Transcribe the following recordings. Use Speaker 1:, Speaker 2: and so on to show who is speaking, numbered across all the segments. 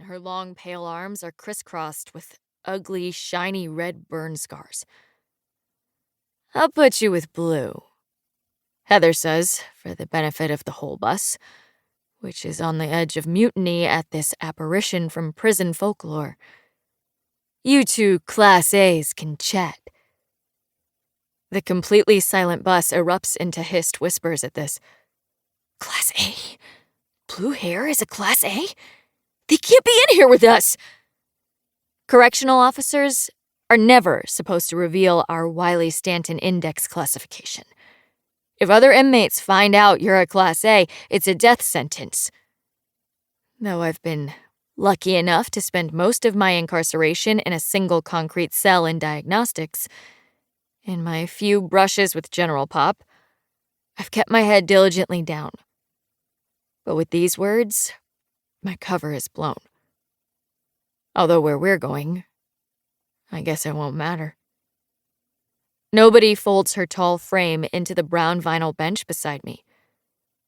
Speaker 1: and her long, pale arms are crisscrossed with ugly, shiny red burn scars. "I'll put you with Blue," Heather says, for the benefit of the whole bus, which is on the edge of mutiny at this apparition from prison folklore. "You two Class A's can chat." The completely silent bus erupts into hissed whispers at this. "Class A? Blue hair is a Class A? They can't be in here with us!" Correctional officers are never supposed to reveal our Wiley Stanton Index classification. If other inmates find out you're a Class A, it's a death sentence. Though I've been lucky enough to spend most of my incarceration in a single concrete cell in diagnostics, in my few brushes with General Pop, I've kept my head diligently down. But with these words, my cover is blown. Although where we're going, I guess it won't matter. Nobody folds her tall frame into the brown vinyl bench beside me.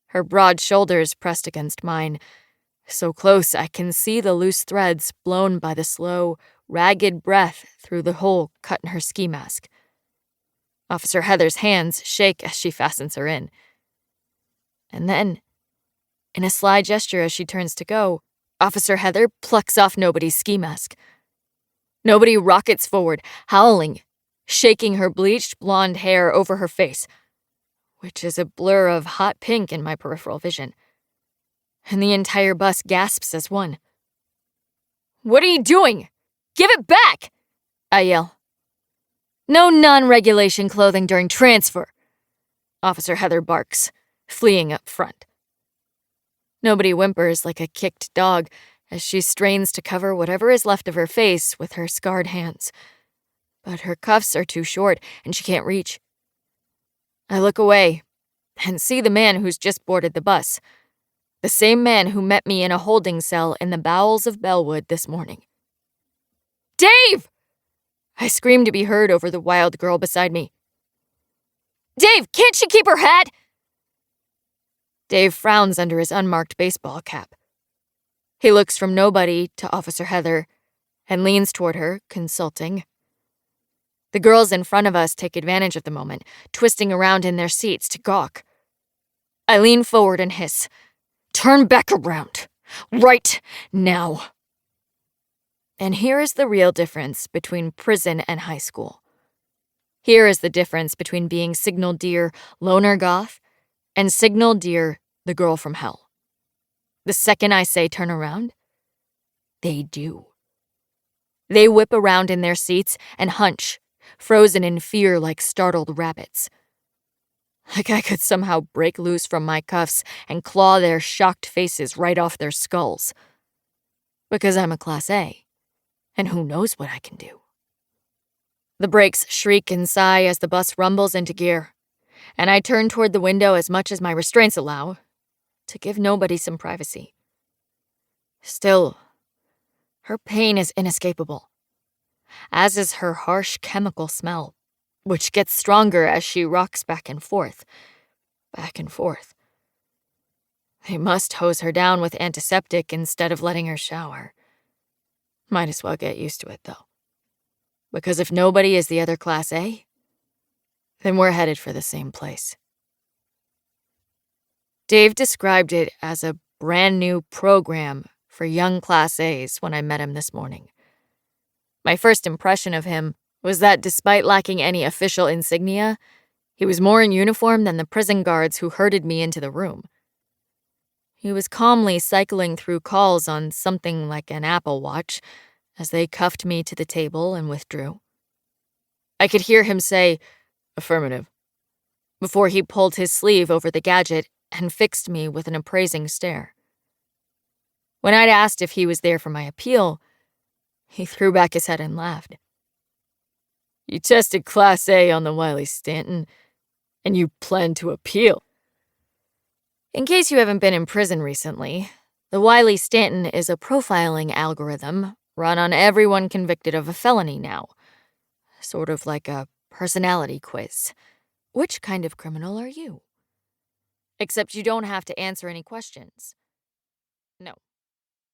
Speaker 1: Her broad shoulders pressed against mine, so close I can see the loose threads blown by the slow, ragged breath through the hole cut in her ski mask. Officer Heather's hands shake as she fastens her in. And then, in a sly gesture as she turns to go, Officer Heather plucks off Nobody's ski mask. Nobody rockets forward, howling, shaking her bleached blonde hair over her face, which is a blur of hot pink in my peripheral vision. And the entire bus gasps as one. "What are you doing? Give it back!" I yell. "No non-regulation clothing during transfer," Officer Heather barks, fleeing up front. Nobody whimpers like a kicked dog as she strains to cover whatever is left of her face with her scarred hands. But her cuffs are too short and she can't reach. I look away and see the man who's just boarded the bus. The same man who met me in a holding cell in the bowels of Bellwood this morning. "Dave!" I scream to be heard over the wild girl beside me. "Dave, can't she keep her hat?" Dave frowns under his unmarked baseball cap. He looks from Nobody to Officer Heather and leans toward her, consulting. The girls in front of us take advantage of the moment, twisting around in their seats to gawk. I lean forward and hiss, "Turn back around. Right now." And here is the real difference between prison and high school. Here is the difference between being Signal Dear Loner Goth and Signal Dear the Girl from Hell. The second I say turn around, they do. They whip around in their seats and hunch, frozen in fear like startled rabbits. Like I could somehow break loose from my cuffs and claw their shocked faces right off their skulls. Because I'm a Class A, and who knows what I can do. The brakes shriek and sigh as the bus rumbles into gear, and I turn toward the window as much as my restraints allow, to give Nobody some privacy. Still, her pain is inescapable, as is her harsh chemical smell, which gets stronger as she rocks back and forth, back and forth. They must hose her down with antiseptic instead of letting her shower. Might as well get used to it, though. Because if Nobody is the other Class A, then we're headed for the same place. Dave described it as a brand new program for young Class A's when I met him this morning. My first impression of him was that despite lacking any official insignia, he was more in uniform than the prison guards who herded me into the room. He was calmly cycling through calls on something like an Apple Watch as they cuffed me to the table and withdrew. I could hear him say, "Affirmative," before he pulled his sleeve over the gadget and fixed me with an appraising stare. When I'd asked if he was there for my appeal, he threw back his head and laughed. "You tested Class A on the Wiley Stanton, and you plan to appeal." In case you haven't been in prison recently, the Wiley Stanton is a profiling algorithm run on everyone convicted of a felony now. Sort of like a personality quiz. Which kind of criminal are you? Except you don't have to answer any questions.